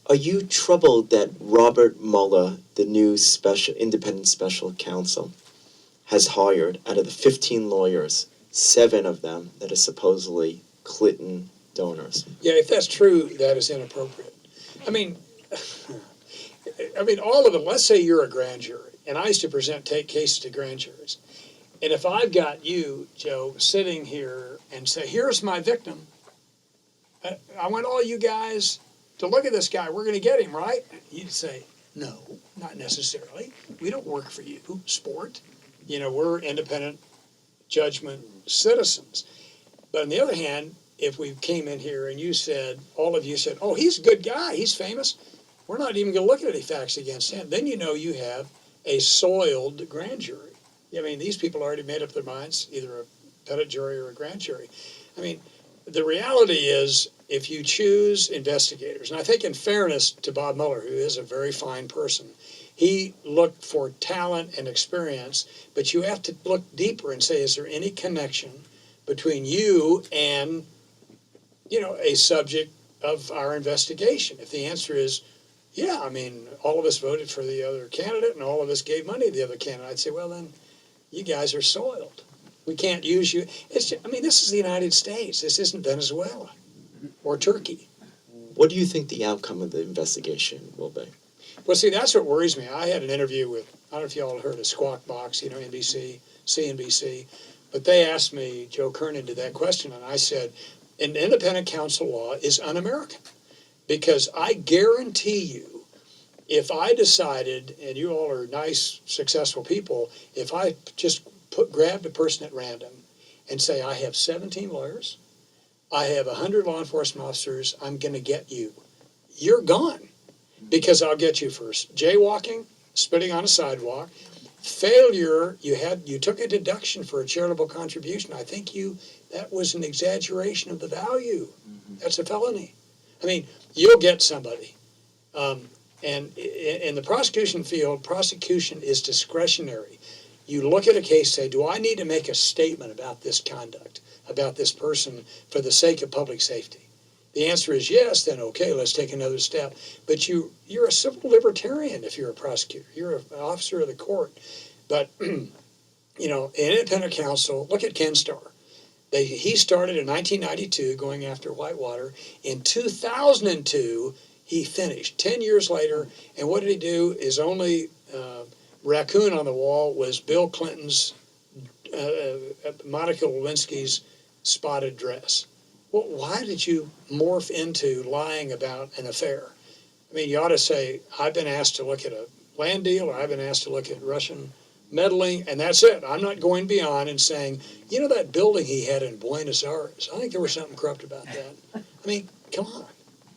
Are you troubled that Robert Mueller, the new independent special counsel, has hired, out of the 15 lawyers, 7 of them that are supposedly Clinton donors? Yeah, if that's true, that is inappropriate. I mean, all of it. Let's say you're a grand jury, and I used to take cases to grand juries. And if I've got you, Joe, sitting here and say, here's my victim, I want all you guys to look at this guy. We're going to get him, right? You'd say, no, not necessarily. We don't work for you, sport. We're independent judgment citizens. But on the other hand, if we came in here and all of you said, oh, he's a good guy, he's famous, we're not even going to look at any facts against him. Then you have a soiled grand jury. I mean, these people already made up their minds, either a petit jury or a grand jury. I mean, the reality is, if you choose investigators, and I think in fairness to Bob Mueller, who is a very fine person, he looked for talent and experience, but you have to look deeper and say, is there any connection between you and, a subject of our investigation? If the answer is, yeah, I mean, all of us voted for the other candidate and all of us gave money to the other candidate, I'd say, well, then you guys are soiled. We can't use you. This is the United States. This isn't Venezuela or Turkey. What do you think the outcome of the investigation will be? Well, see, that's what worries me. I had an interview with, I don't know if you all heard of Squawk Box, NBC, CNBC, but they asked me, Joe Kernan did that question, and I said, an independent counsel law is un-American, because I guarantee you, if I decided, and you all are nice, successful people, if I just grabbed a person at random and say, I have 17 lawyers, I have 100 law enforcement officers, I'm going to get you. You're gone, because I'll get you for jaywalking, spitting on a sidewalk, failure, you took a deduction for a charitable contribution. I think that was an exaggeration of the value. That's a felony. I mean, you'll get somebody. And in the prosecution field, prosecution is discretionary. You look at a case, say, do I need to make a statement about this conduct, about this person, for the sake of public safety? The answer is yes, then okay, let's take another step. But you're a civil libertarian if you're a prosecutor. You're an officer of the court. But, an independent counsel, look at Ken Starr. He started in 1992 going after Whitewater. In 2002, he finished 10 years later. And what did he do? His only raccoon on the wall was Bill Clinton's, Monica Lewinsky's spotted dress. Well, why did you morph into lying about an affair? I mean, you ought to say, I've been asked to look at a land deal, or I've been asked to look at Russian meddling, and that's it. I'm not going beyond and saying, that building he had in Buenos Aires, I think there was something corrupt about that. I mean, come on.